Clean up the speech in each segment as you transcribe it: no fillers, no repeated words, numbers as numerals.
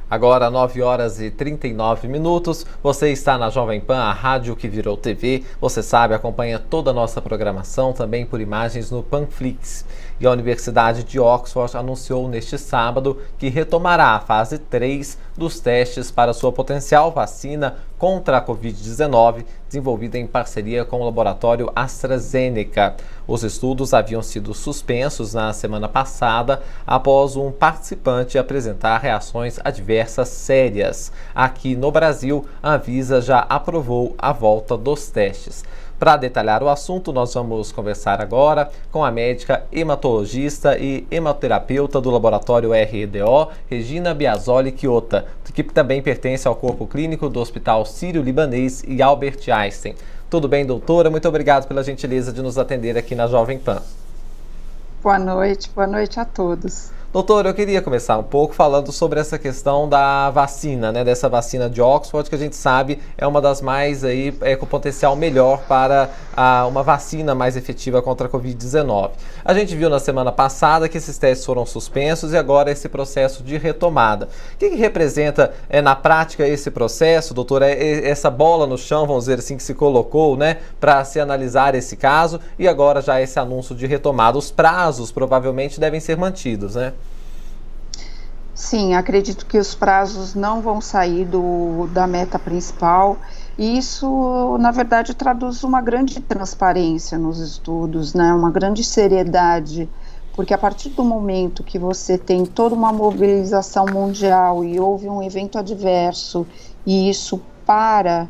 Agora, 9 horas e 39 minutos, você está na Jovem Pan, a rádio que virou TV. Você sabe, acompanha toda a nossa programação também por imagens no Panflix. E a Universidade de Oxford anunciou neste sábado que retomará a fase 3 dos testes para sua potencial vacina contra a Covid-19, desenvolvida em parceria com o laboratório AstraZeneca. Os estudos haviam sido suspensos na semana passada após um participante apresentar reações adversas sérias. Aqui no Brasil, a Anvisa já aprovou a volta dos testes. Para detalhar o assunto, nós vamos conversar agora com a médica hematologista e hemoterapeuta do laboratório REDO, Regina Biasoli Chiota, que também pertence ao corpo clínico do Hospital Sírio-Libanês e Albert Einstein. Tudo bem, doutora? Muito obrigado pela gentileza de nos atender aqui na Jovem Pan. Boa noite a todos. Doutor, eu queria começar um pouco falando sobre essa questão da vacina, né? Dessa vacina de Oxford, que a gente sabe é uma das mais aí, com potencial melhor para uma vacina mais efetiva contra a Covid-19. A gente viu na semana passada que esses testes foram suspensos e agora esse processo de retomada. O que representa na prática esse processo, doutor? Essa bola no chão, vamos dizer assim, que se colocou, né? Para se analisar esse caso e agora já esse anúncio de retomada. Os prazos provavelmente devem ser mantidos, né? Sim, acredito que os prazos não vão sair da meta principal e isso, na verdade, traduz uma grande transparência nos estudos, né? Uma grande seriedade, porque a partir do momento que você tem toda uma mobilização mundial e houve um evento adverso e isso para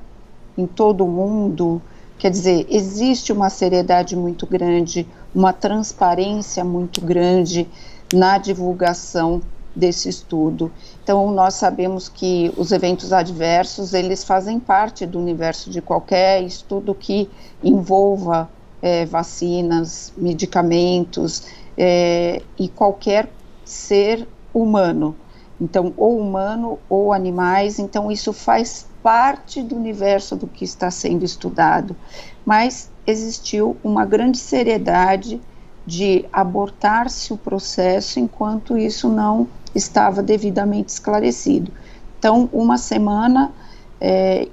em todo o mundo, quer dizer, existe uma seriedade muito grande, uma transparência muito grande na divulgação desse estudo. Então, nós sabemos que os eventos adversos, eles fazem parte do universo de qualquer estudo que envolva vacinas, medicamentos e qualquer ser humano. Então, ou humano ou animais, então isso faz parte do universo do que está sendo estudado. Mas existiu uma grande seriedade de abortar-se o processo enquanto isso não estava devidamente esclarecido. Então, uma semana,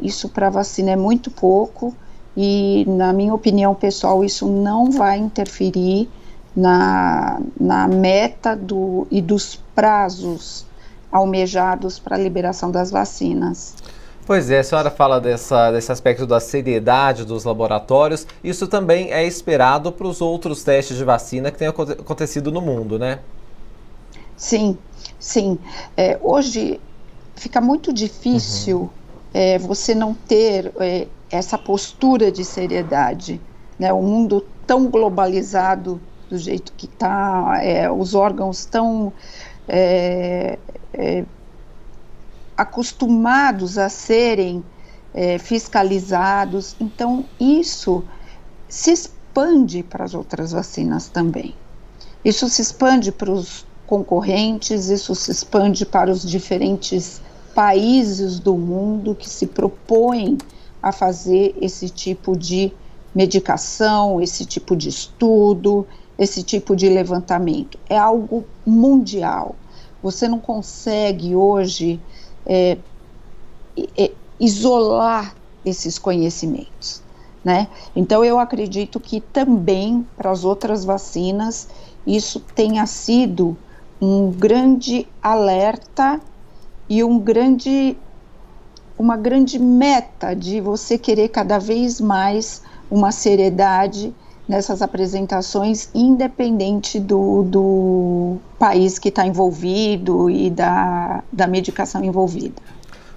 isso para a vacina é muito pouco e, na minha opinião pessoal, isso não vai interferir na meta e dos prazos almejados para a liberação das vacinas. Pois é, a senhora fala desse aspecto da seriedade dos laboratórios. Isso também é esperado para os outros testes de vacina que têm acontecido no mundo, né? Sim. Hoje fica muito difícil você não ter essa postura de seriedade, né? O mundo tão globalizado do jeito que está, os órgãos tão acostumados a serem fiscalizados, então isso se expande para as outras vacinas também. Isso se expande para os concorrentes, isso se expande para os diferentes países do mundo que se propõem a fazer esse tipo de medicação, esse tipo de estudo, esse tipo de levantamento. É algo mundial. Você não consegue hoje isolar esses conhecimentos, né? Então eu acredito que também para as outras vacinas isso tenha sido um grande alerta e uma grande meta de você querer cada vez mais uma seriedade nessas apresentações, independente do país que está envolvido e da medicação envolvida.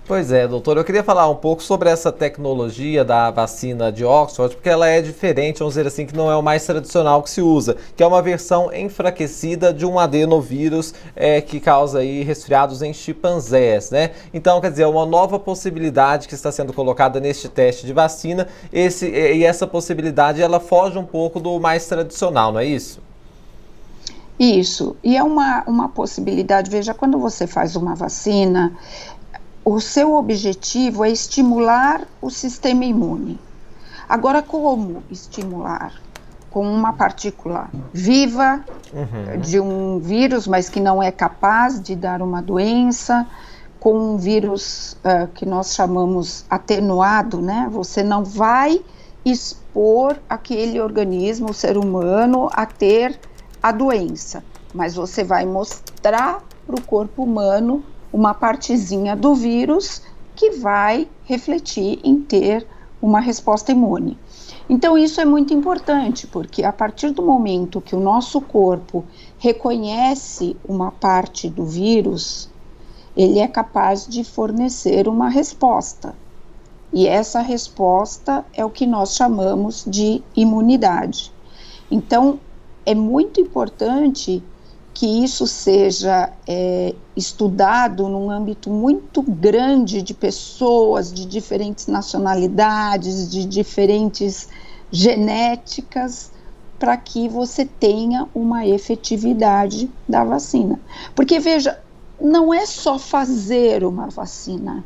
Pois é, doutor, eu queria falar um pouco sobre essa tecnologia da vacina de Oxford, porque ela é diferente, vamos dizer assim, que não é o mais tradicional que se usa, que é uma versão enfraquecida de um adenovírus que causa aí resfriados em chimpanzés, né? Então, quer dizer, é uma nova possibilidade que está sendo colocada neste teste de vacina, e essa possibilidade, ela foge um pouco do mais tradicional, não é isso? Isso, e é uma possibilidade, veja, quando você faz uma vacina, o seu objetivo é estimular o sistema imune. Agora, como estimular? Com uma partícula viva de um vírus, mas que não é capaz de dar uma doença, com um vírus que nós chamamos atenuado, né? Você não vai expor aquele organismo, o ser humano, a ter a doença, mas você vai mostrar para o corpo humano uma partezinha do vírus que vai refletir em ter uma resposta imune. Então isso é muito importante, porque a partir do momento que o nosso corpo reconhece uma parte do vírus, ele é capaz de fornecer uma resposta. E essa resposta é o que nós chamamos de imunidade. Então, é muito importante que isso seja estudado num âmbito muito grande de pessoas, de diferentes nacionalidades, de diferentes genéticas, para que você tenha uma efetividade da vacina. Porque, veja, não é só fazer uma vacina,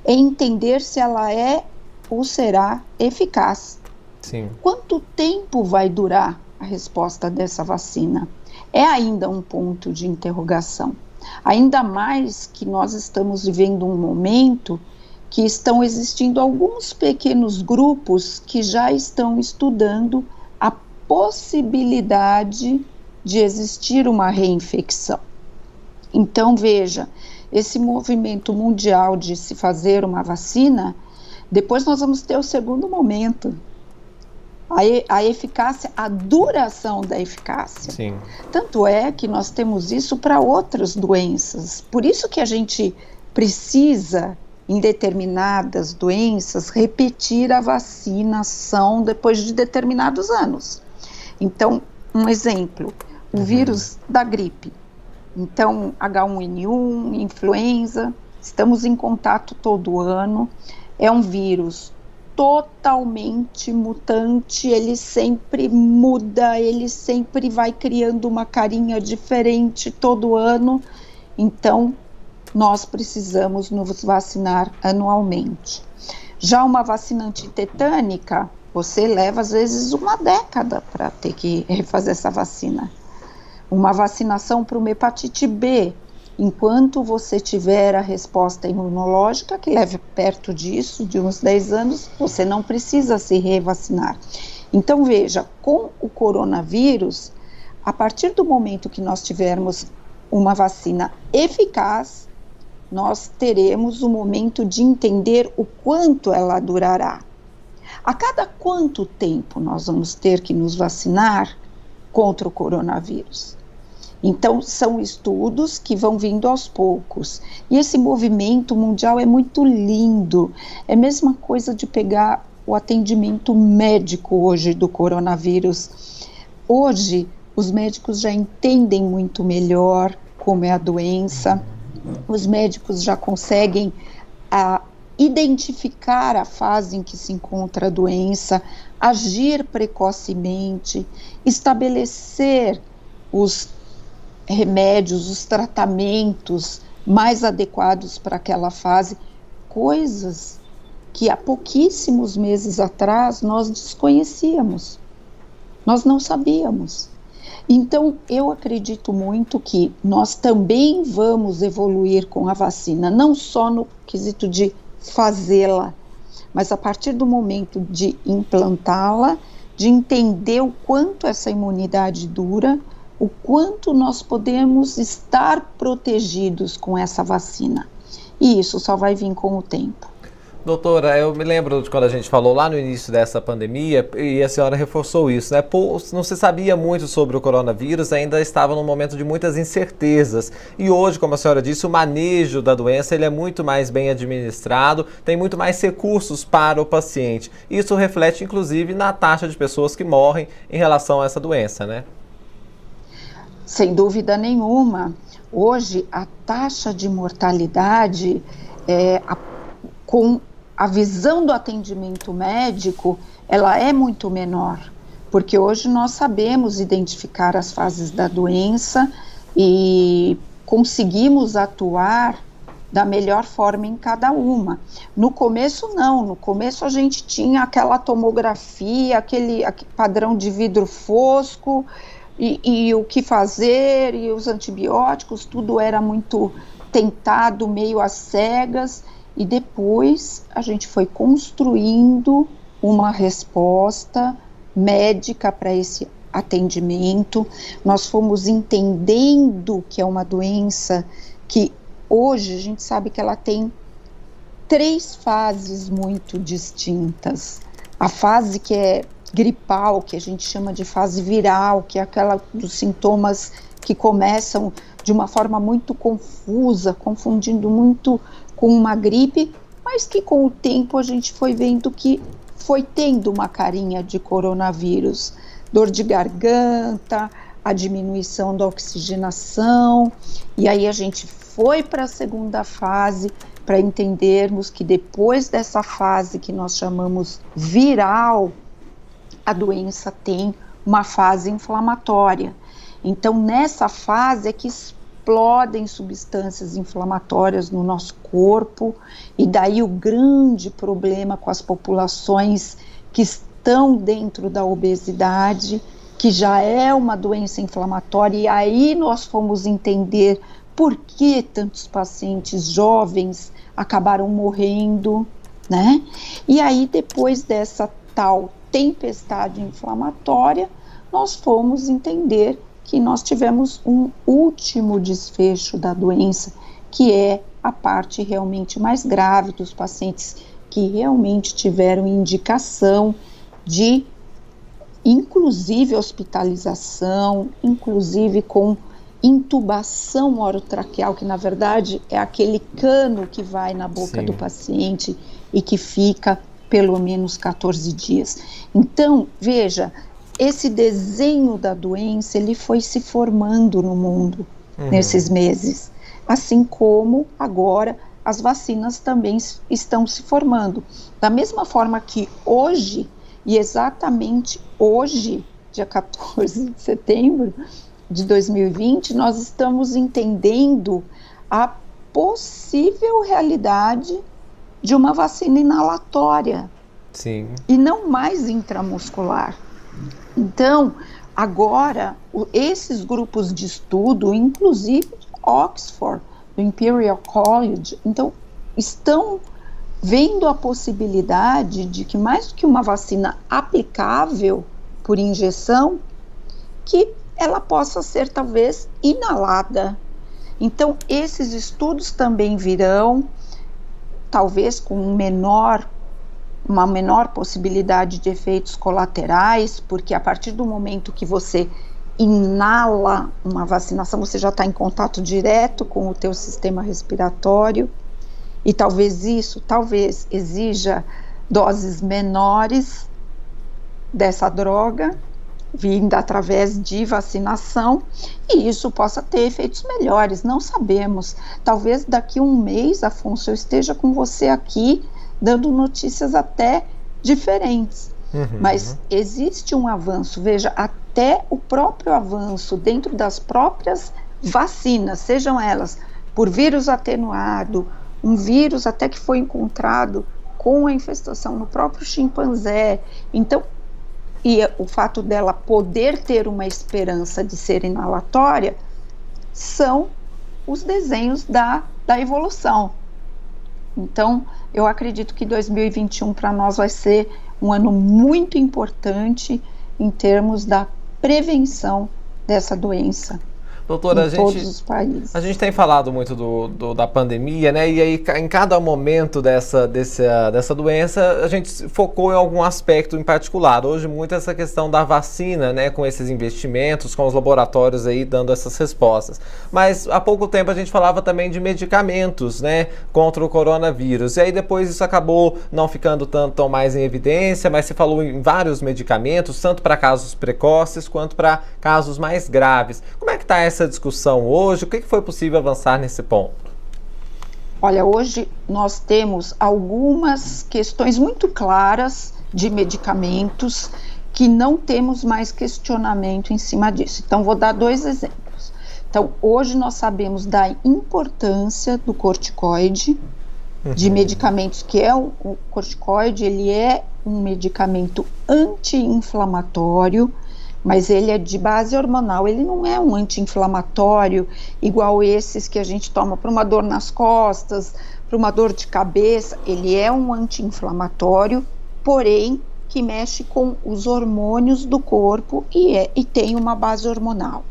é entender se ela é ou será eficaz. Sim. Quanto tempo vai durar a resposta dessa vacina? É ainda um ponto de interrogação. Ainda mais que nós estamos vivendo um momento que estão existindo alguns pequenos grupos que já estão estudando a possibilidade de existir uma reinfecção. Então, veja, esse movimento mundial de se fazer uma vacina, depois nós vamos ter o segundo momento, a eficácia, a duração da eficácia. Sim. Tanto é que nós temos isso para outras doenças. Por isso que a gente precisa, em determinadas doenças, repetir a vacinação depois de determinados anos. Então, um exemplo, o vírus da gripe. Então, H1N1, influenza, estamos em contato todo ano, é um vírus totalmente mutante, ele sempre muda, ele sempre vai criando uma carinha diferente todo ano, então nós precisamos nos vacinar anualmente. Já uma vacina antitetânica, você leva às vezes uma década para ter que refazer essa vacina. Uma vacinação para uma hepatite B, enquanto você tiver a resposta imunológica, que leve perto disso, de uns 10 anos, você não precisa se revacinar. Então veja, com o coronavírus, a partir do momento que nós tivermos uma vacina eficaz, nós teremos o momento de entender o quanto ela durará. A cada quanto tempo nós vamos ter que nos vacinar contra o coronavírus? Então, são estudos que vão vindo aos poucos. E esse movimento mundial é muito lindo. É a mesma coisa de pegar o atendimento médico hoje do coronavírus. Hoje, os médicos já entendem muito melhor como é a doença. Os médicos já conseguem identificar a fase em que se encontra a doença, agir precocemente, estabelecer os remédios, os tratamentos mais adequados para aquela fase, coisas que há pouquíssimos meses atrás nós desconhecíamos, nós não sabíamos. Então, eu acredito muito que nós também vamos evoluir com a vacina, não só no quesito de fazê-la, mas a partir do momento de implantá-la, de entender o quanto essa imunidade dura, o quanto nós podemos estar protegidos com essa vacina. E isso só vai vir com o tempo. Doutora, eu me lembro de quando a gente falou lá no início dessa pandemia, e a senhora reforçou isso, né? Não se sabia muito sobre o coronavírus, ainda estava num momento de muitas incertezas. E hoje, como a senhora disse, o manejo da doença ele é muito mais bem administrado, tem muito mais recursos para o paciente. Isso reflete, inclusive, na taxa de pessoas que morrem em relação a essa doença, né? Sem dúvida nenhuma. Hoje, a taxa de mortalidade com a visão do atendimento médico, ela é muito menor, porque hoje nós sabemos identificar as fases da doença e conseguimos atuar da melhor forma em cada uma. No começo não, no começo a gente tinha aquela tomografia, aquele padrão de vidro fosco, e o que fazer, e os antibióticos, tudo era muito tentado meio às cegas, e depois a gente foi construindo uma resposta médica para esse atendimento. Nós fomos entendendo que é uma doença que hoje a gente sabe que ela tem 3 fases muito distintas. A fase que é gripal, que a gente chama de fase viral, que é aquela dos sintomas que começam de uma forma muito confusa, confundindo muito com uma gripe, mas que com o tempo a gente foi vendo que foi tendo uma carinha de coronavírus. Dor de garganta, a diminuição da oxigenação, e aí a gente foi para a segunda fase para entendermos que depois dessa fase que nós chamamos viral, a doença tem uma fase inflamatória. Então, nessa fase é que explodem substâncias inflamatórias no nosso corpo, e daí o grande problema com as populações que estão dentro da obesidade, que já é uma doença inflamatória, e aí nós fomos entender por que tantos pacientes jovens acabaram morrendo, né? E aí, depois dessa tal tempestade inflamatória, nós fomos entender que nós tivemos um último desfecho da doença, que é a parte realmente mais grave dos pacientes que realmente tiveram indicação de, inclusive, hospitalização, inclusive com intubação orotraqueal, que na verdade é aquele cano que vai na boca do paciente e que fica pelo menos 14 dias. Então, veja, esse desenho da doença, ele foi se formando no mundo nesses meses, assim como agora as vacinas também estão se formando. Da mesma forma que hoje, e exatamente hoje, dia 14 de setembro de 2020, nós estamos entendendo a possível realidade de uma vacina inalatória. Sim. E não mais intramuscular. Então, agora, esses grupos de estudo, inclusive de Oxford, do Imperial College, então, estão vendo a possibilidade de que, mais do que uma vacina aplicável por injeção, que ela possa ser, talvez, inalada. Então, esses estudos também virão, talvez com uma menor possibilidade de efeitos colaterais, porque a partir do momento que você inala uma vacinação, você já está em contato direto com o teu sistema respiratório, e talvez exija doses menores dessa droga, vinda através de vacinação, e isso possa ter efeitos melhores, não sabemos. Talvez daqui a um mês, Afonso, eu esteja com você aqui, dando notícias até diferentes. Mas existe um avanço, veja, até o próprio avanço dentro das próprias vacinas, sejam elas por vírus atenuado, um vírus até que foi encontrado com a infestação no próprio chimpanzé. Então, e o fato dela poder ter uma esperança de ser inalatória, são os desenhos da evolução. Então, eu acredito que 2021 para nós vai ser um ano muito importante em termos da prevenção dessa doença. Doutora, em todos os países. A gente tem falado muito da pandemia, né? E aí, em cada momento dessa doença, a gente focou em algum aspecto em particular. Hoje, muito essa questão da vacina, né? Com esses investimentos, com os laboratórios aí dando essas respostas. Mas há pouco tempo a gente falava também de medicamentos, né? Contra o coronavírus. E aí depois isso acabou não ficando tão mais em evidência, mas se falou em vários medicamentos, tanto para casos precoces quanto para casos mais graves. Como é que está essa discussão hoje? O que foi possível avançar nesse ponto? Olha, hoje nós temos algumas questões muito claras de medicamentos que não temos mais questionamento em cima disso. Então, vou dar 2 exemplos. Então, hoje nós sabemos da importância do corticoide, de medicamentos que é o corticoide, ele é um medicamento anti-inflamatório, mas ele é de base hormonal, ele não é um anti-inflamatório igual esses que a gente toma para uma dor nas costas, para uma dor de cabeça. Ele é um anti-inflamatório, porém que mexe com os hormônios do corpo e tem uma base hormonal.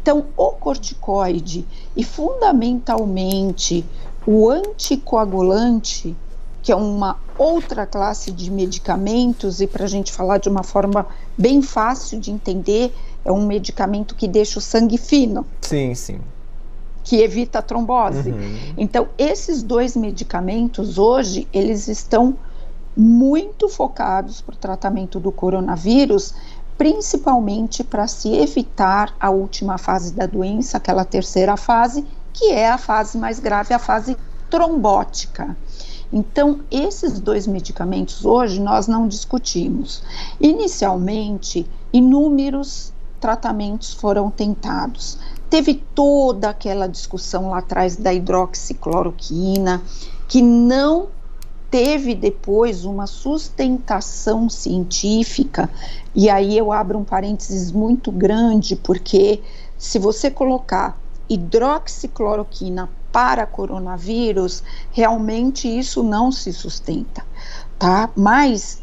Então, o corticoide e fundamentalmente o anticoagulante, que é uma outra classe de medicamentos, e para a gente falar de uma forma bem fácil de entender, é um medicamento que deixa o sangue fino. Sim, sim. Que evita a trombose. Então, esses dois medicamentos hoje, eles estão muito focados para o tratamento do coronavírus, principalmente para se evitar a última fase da doença, aquela terceira fase, que é a fase mais grave, a fase trombótica. Então, esses dois medicamentos hoje nós não discutimos. Inicialmente, inúmeros tratamentos foram tentados. Teve toda aquela discussão lá atrás da hidroxicloroquina, que não teve depois uma sustentação científica, e aí eu abro um parênteses muito grande, porque se você colocar hidroxicloroquina para coronavírus, realmente isso não se sustenta, tá? Mas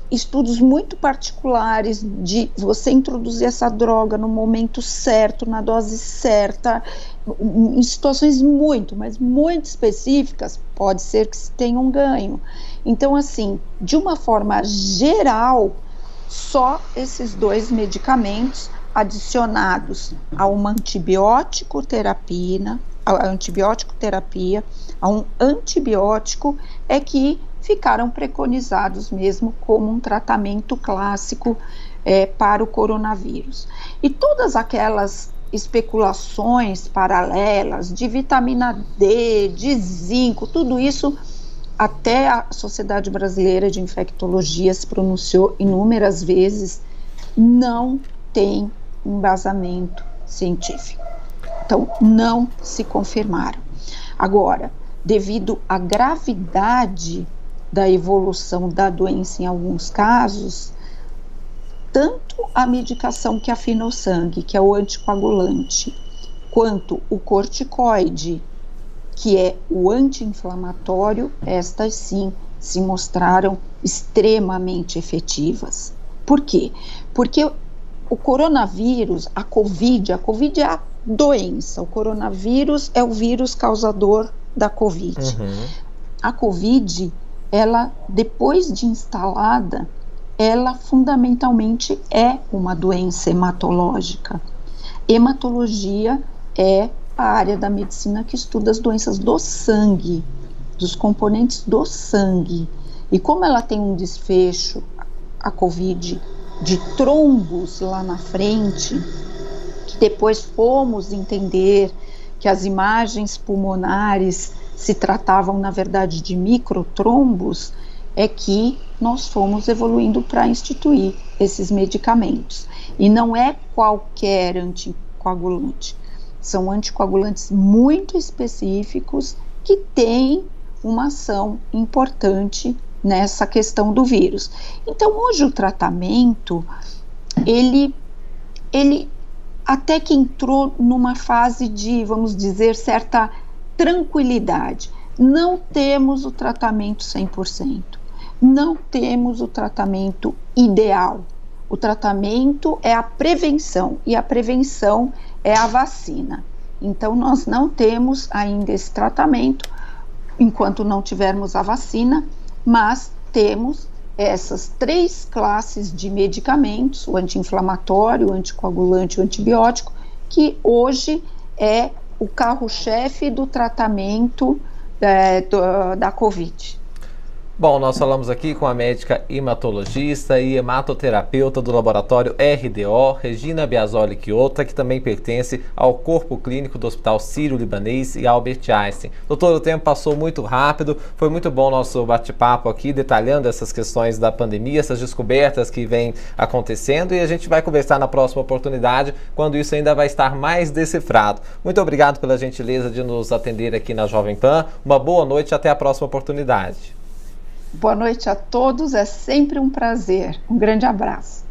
estudos muito particulares de você introduzir essa droga no momento certo, na dose certa, em situações mas muito específicas, pode ser que se tenha um ganho. Então, assim, de uma forma geral, só esses dois medicamentos adicionados a uma antibiótico terapia, a um antibiótico, é que ficaram preconizados mesmo como um tratamento clássico para o coronavírus. E todas aquelas especulações paralelas de vitamina D, de zinco, tudo isso, até a Sociedade Brasileira de Infectologia se pronunciou inúmeras vezes, não tem embasamento científico. Então, não se confirmaram. Agora, devido à gravidade da evolução da doença em alguns casos, tanto a medicação que afina o sangue, que é o anticoagulante, quanto o corticoide, que é o anti-inflamatório, estas sim se mostraram extremamente efetivas. Por quê? Porque o coronavírus, a Covid é a doença, o coronavírus é o vírus causador da Covid. A Covid, ela, depois de instalada, ela fundamentalmente é uma doença hematológica. Hematologia é a área da medicina que estuda as doenças do sangue, dos componentes do sangue. E como ela tem um desfecho, a Covid, de trombos lá na frente, que depois fomos entender que as imagens pulmonares se tratavam, na verdade, de microtrombos, é que nós fomos evoluindo para instituir esses medicamentos. E não é qualquer anticoagulante, são anticoagulantes muito específicos que têm uma ação importante nessa questão do vírus. Então, hoje o tratamento, ele até que entrou numa fase de, vamos dizer, certa tranquilidade. Não temos o tratamento 100%. Não temos o tratamento ideal. O tratamento é a prevenção, e a prevenção é a vacina. Então, nós não temos ainda esse tratamento, enquanto não tivermos a vacina, mas temos essas 3 classes de medicamentos, o anti-inflamatório, o anticoagulante e o antibiótico, que hoje é o carro-chefe do tratamento da Covid. Bom, nós falamos aqui com a médica hematologista e hematoterapeuta do laboratório RDO, Regina Biasoli Chiota, que também pertence ao corpo clínico do Hospital Sírio-Libanês e Albert Einstein. Doutor, o tempo passou muito rápido, foi muito bom o nosso bate-papo aqui, detalhando essas questões da pandemia, essas descobertas que vêm acontecendo, e a gente vai conversar na próxima oportunidade, quando isso ainda vai estar mais decifrado. Muito obrigado pela gentileza de nos atender aqui na Jovem Pan, uma boa noite e até a próxima oportunidade. Boa noite a todos, é sempre um prazer. Um grande abraço.